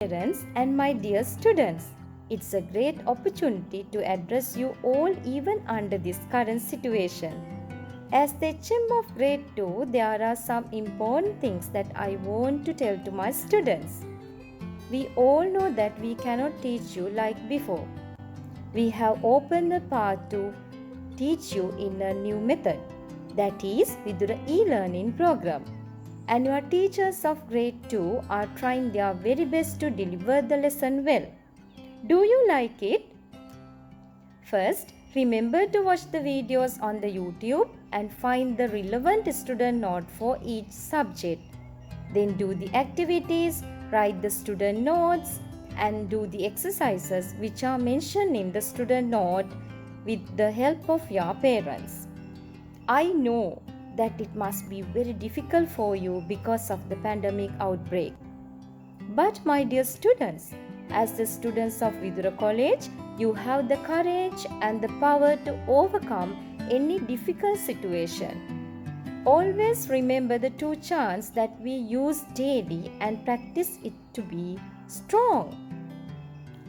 Parents and my dear students, it's a great opportunity to address you all even under this current situation. As the HM of grade 2, there are some important things that I want to tell to my students. We all know that we cannot teach you like before. We have opened the path to teach you in a new method, that is, with the e-learning program. And your teachers of grade 2 are trying their very best to deliver the lesson well. Do you like it? First, remember to watch the videos on the YouTube and find the relevant student note for each subject. Then do the activities, write the student notes, and do the exercises which are mentioned in the student note with the help of your parents. I know that it must be very difficult for you because of the pandemic outbreak. But my dear students, as the students of Vidura College, you have the courage and the power to overcome any difficult situation. Always remember the two chants that we use daily and practice it to be strong.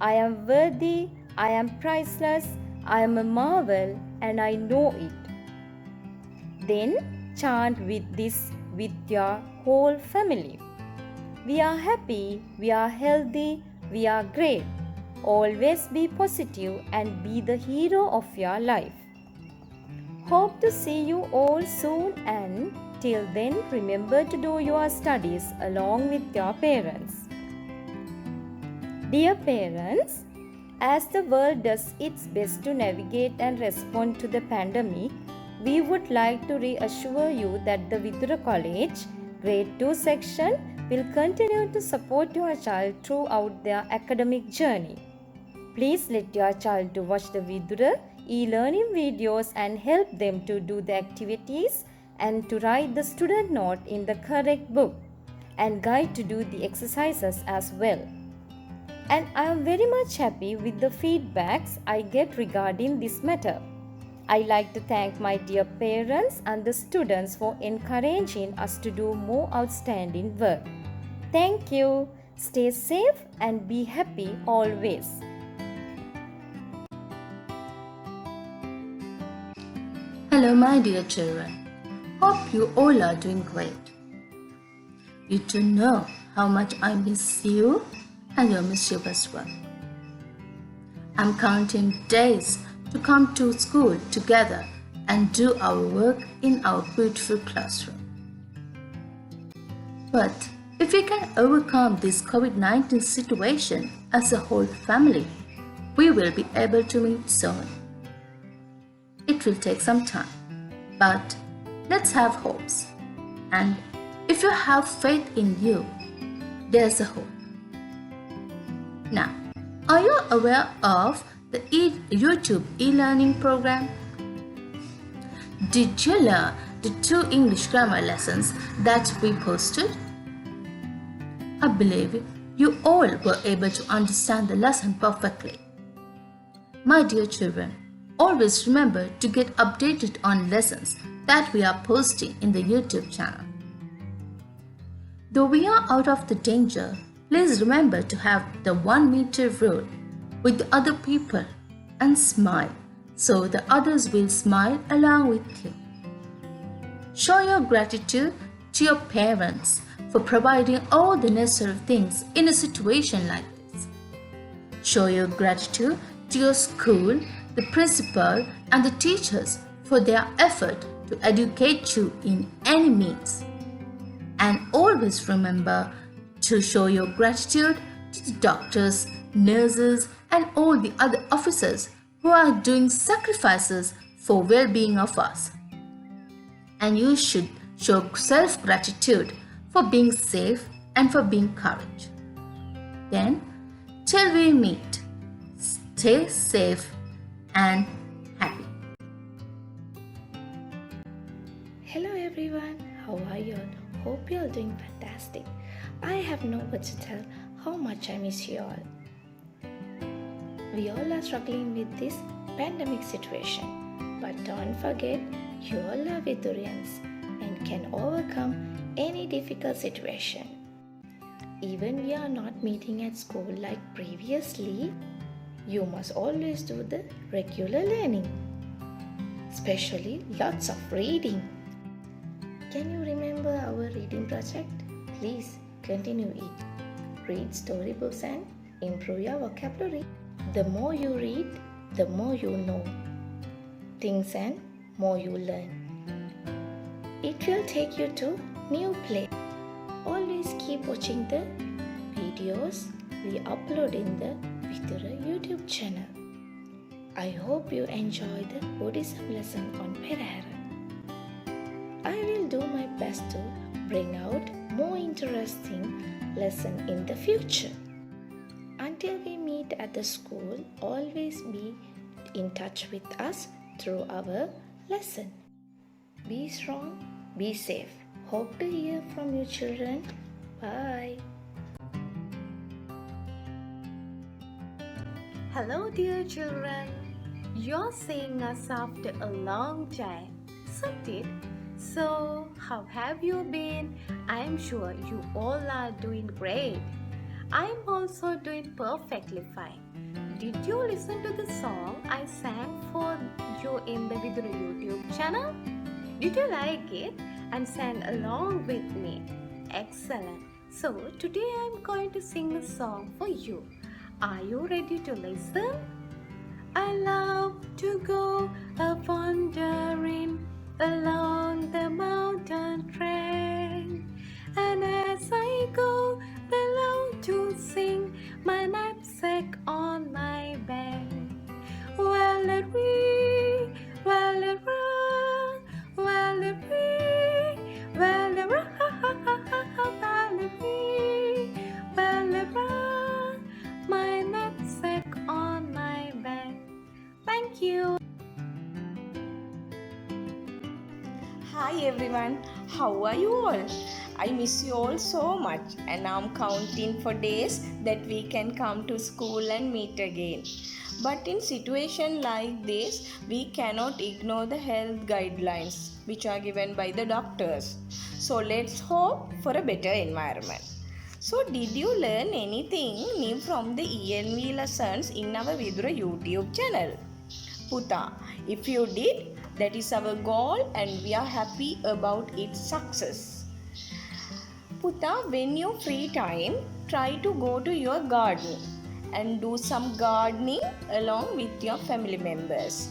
I am worthy, I am priceless, I am a marvel, and I know it. Then chant with this with your whole family. We are happy, we are healthy, we are great. Always be positive and be the hero of your life. Hope to see you all soon, and till then remember to do your studies along with your parents. Dear parents, as the world does its best to navigate and respond to the pandemic, we would like to reassure you that the Vidura College Grade 2 section will continue to support your child throughout their academic journey. Please let your child to watch the Vidura e-learning videos and help them to do the activities and to write the student note in the correct book and guide to do the exercises as well. And I am very much happy with the feedbacks I get regarding this matter. I like to thank my dear parents and the students for encouraging us to do more outstanding work. Thank you. Stay safe and be happy always. Hello, my dear children. Hope you all are doing great. You two know how much I miss you, and you miss you as well. I'm counting days to come to school together and do our work in our beautiful classroom. But if we can overcome this COVID-19 situation as a whole family, we will be able to meet soon. It will take some time, but let's have hopes. And if you have faith in you, there's a hope. Now, are you aware of the YouTube e-learning program? Did you learn the 2 English grammar lessons that we posted? I believe you all were able to understand the lesson perfectly. My dear children, always remember to get updated on lessons that we are posting in the YouTube channel. Though we are out of the danger, please remember to have the 1 meter rule with the other people and smile so the others will smile along with you. Show your gratitude to your parents for providing all the necessary things in a situation like this. Show your gratitude to your school, the principal, and the teachers for their effort to educate you in any means. And always remember to show your gratitude to the doctors, nurses, and all the other officers who are doing sacrifices for well-being of us. And you should show self-gratitude for being safe and for being courage. Then, till we meet, stay safe and happy. Hello everyone, how are you all? Hope you are doing fantastic. I have no words to tell how much I miss you all. We all are struggling with this pandemic situation, but don't forget you all are Vidurians and can overcome any difficult situation. Even we are not meeting at school like previously, you must always do the regular learning, especially lots of reading. Can you remember our reading project? Please continue it. Read storybooks and improve your vocabulary. The more you read, the more you know things and more you learn. It will take you to new place. Always keep watching the videos we upload in the Vidura YouTube channel. I hope you enjoy the Buddhism lesson on Perahera. I will do my best to bring out more interesting lesson in the future. Until we meet at the school, always be in touch with us through our lesson. Be strong, be safe. Hope to hear from you children. Bye. Hello, dear children. You're seeing us after a long time, isn't it? So, how have you been? I'm sure you all are doing great. I'm also doing perfectly fine. Did you listen to the song I sang for you in the Vidura YouTube channel? Did you like it and sang along with me? Excellent. So, today I'm going to sing a song for you. Are you ready to listen? I love to go a wandering along the mountain train, and as I go, I love to sing my knapsack on my back. Valerie, Valerie, Valerie, Valerie, Valerie, Valerie, my knapsack on my back. Thank you. Hi everyone, how are you all? I miss you all so much and I'm counting for days that we can come to school and meet again. But in situation like this, we cannot ignore the health guidelines which are given by the doctors. So let's hope for a better environment. So did you learn anything new from the ENV lessons in our Vidura YouTube channel? Puta, if you did, that is our goal and we are happy about its success. Puta, when you free time, try to go to your garden and do some gardening along with your family members.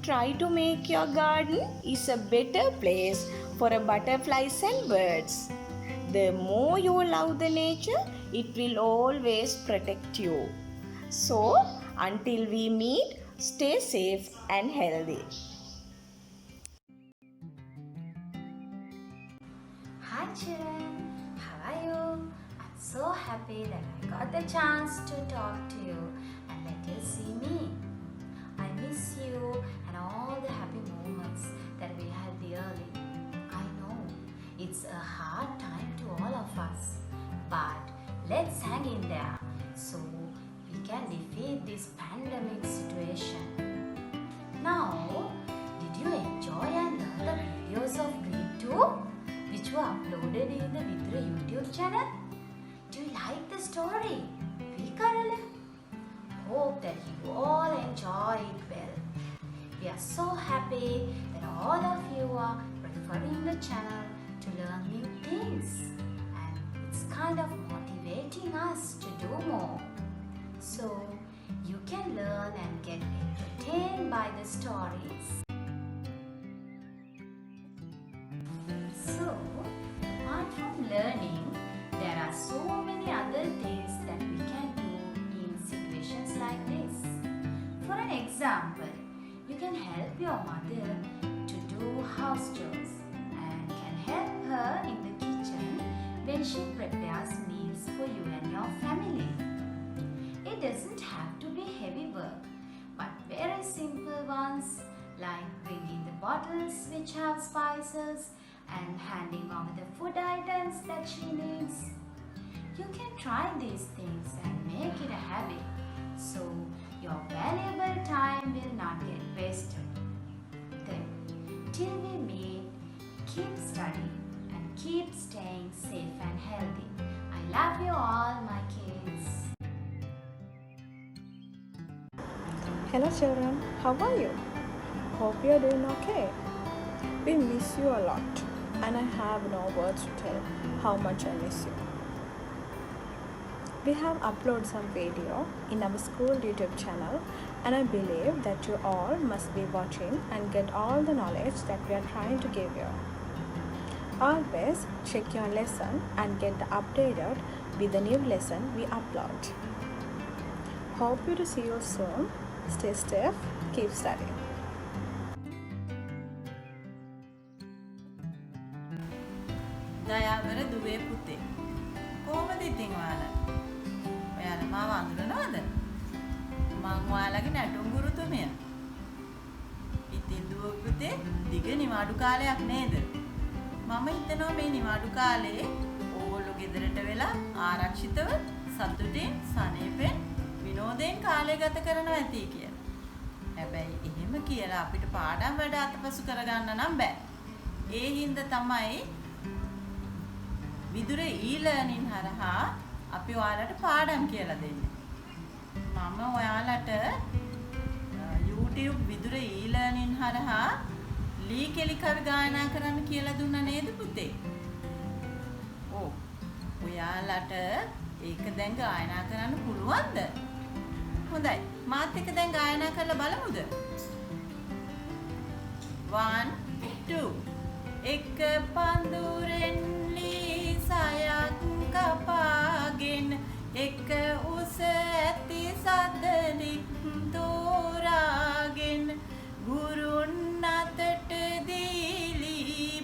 Try to make your garden is a better place for butterflies and birds. The more you love the nature, it will always protect you. So, until we meet, stay safe and healthy. Hi children, how are you? I'm so happy that I got the chance to talk to you and let you see me. I miss you and all the happy moments that we had dearly. I know it's a hard time to all of us, but let's hang in there so we can defeat this pandemic situation. Now, did you enjoy and learn the videos of grade 2? Which were uploaded in the Vidura YouTube channel? Do you like the story? Vikarala? Hope that you all enjoy it well. We are so happy that all of you are referring the channel to learn new things, and it's kind of motivating us to do more. So you can learn and get entertained by the stories. So, apart from learning, there are so many other things that we can do in situations like this. For an example, you can help your mother to do house chores and can help her in the kitchen when she prepares meals for you and your family. It doesn't have to be heavy work, but very simple ones like bringing the bottles which have spices and handing over the food items that she needs. You can try these things and make it a habit, so your valuable time will not get wasted. Then, till we meet, keep studying and keep staying safe and healthy. I love you all, my kids. Hello children, how are you? Hope you are doing okay. We miss you a lot and I have no words to tell how much I miss you. We have uploaded some video in our school YouTube channel and I believe that you all must be watching and get all the knowledge that we are trying to give you. Always check your lesson and get updated with the new lesson we upload. Hope you to see you soon. Stay safe, keep studying. දයාවර දුවේ පුතේ කොහොමද ඉතින් ඔයාලා? ඔයාලා මාව අඳුරනවද? මං ඔයාලගේ නැටුම් ගුරුතුමිය. ඉතින් දුව පුතේ දිග නිවාඩු කාලයක් නේද? මම හිතනවා මේ නිවාඩු කාලේ ඕගොල්ලෝ ගෙදරට වෙලා ආරක්ෂිතව සතුටින් සනීපෙන් විනෝදයෙන් කාලය ගත කරනවා ඇති කියලා. හැබැයි එහෙම කියලා අපිට පාඩම් වැඩ අතපසු කරගන්න නම් බෑ. ඒ හින්දා තමයි විදුර e-learning හරහා අපි ඔයාලට පාඩම් කියලා දෙන්නේ. මම ඔයාලට YouTube විදුර e-learning හරහා ලී කෙලි කවි ගායනා කරන්න කියලා දුන්නා නේද පුතේ? ඔව්. ඔයාලට ඒක දැන් ගායනා කරන්න පුළුවන්ද? හොඳයි. මාත් එක්ක දැන් ගායනා කරලා බලමුද? 1 2 එක පඳුරෙන් ලී සයක් කපාගෙන එක උස ඇති සදලික් තෝරාගෙන ගුරුන් අතට දීලි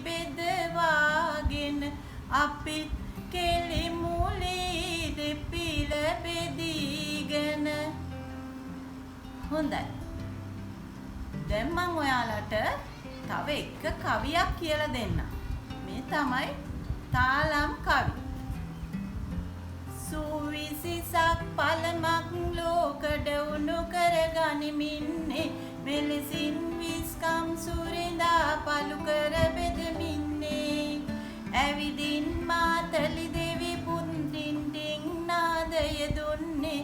බෙදවාගෙන අපි කෙලි මුලි දෙපිල බෙදීගෙන. හොඳයි. දැන් මම ඔයාලට තව එක කවියක් කියලා දෙන්න. මේ තමයි තාලම් කවි. සුවිසිසක් පළමක් ලෝකඩ උණු කරගනිමින්නේ මෙලෙසින් විස්කම් සුරිඳා පලු කර බෙදමින්නේ. ඇවිදින් මාතලි දෙවි පුන්ටින් ටින් නාදය දුන්නේ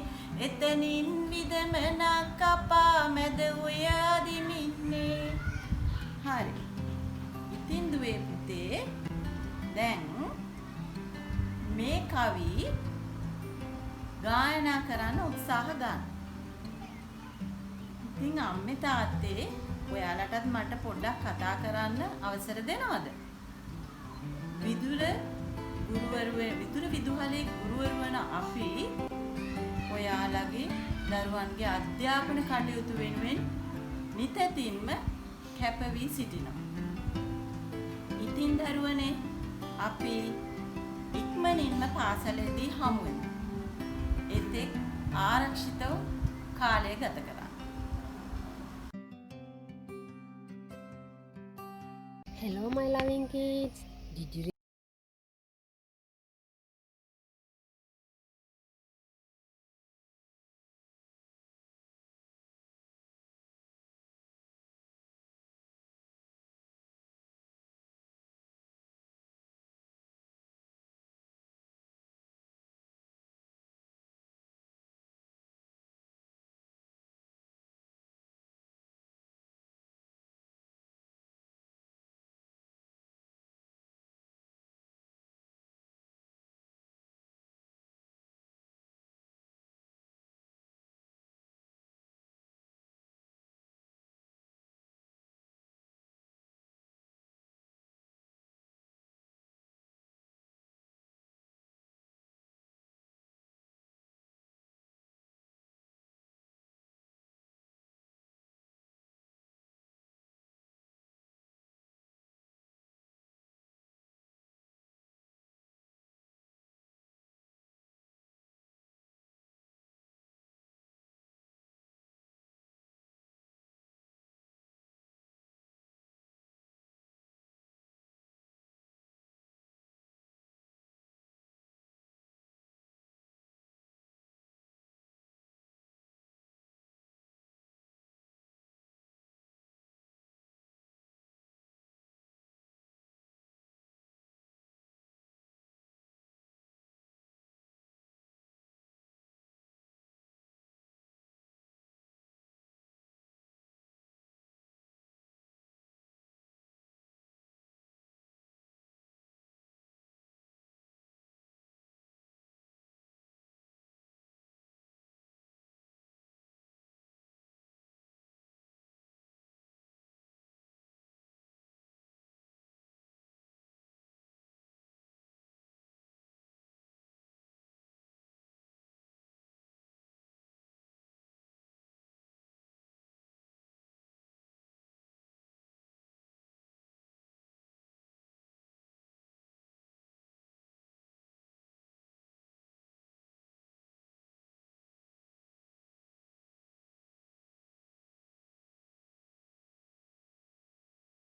එතනින් විදමනක් කපා මැද උය අදිමින්නේ. හරි. ඉතින් දුවේ පුතේ දැන් මේ කවි ගායනා කරන්න උත්සාහ ගන්න. ඉතින් අම්මේ තාත්තේ ඔයාලටත් මට පොඩ්ඩක් කතා කරන්න අවසර දෙනවද? විදුර විදුහලේ ගුරුවරු වන අපි ඔයාලගේ දරුවන්ගේ අධ්‍යාපන කටයුතු වෙනුවෙන් නිතැතින්ම කැප වී සිටිනවා. ඉතින් දරුවනේ අපි ඉක්මනින්ම පාසලේදී හමු වෙමු. එතෙක් ආරක්ෂිතව කාලය ගත කරන්න. Hello my loving kids. Did you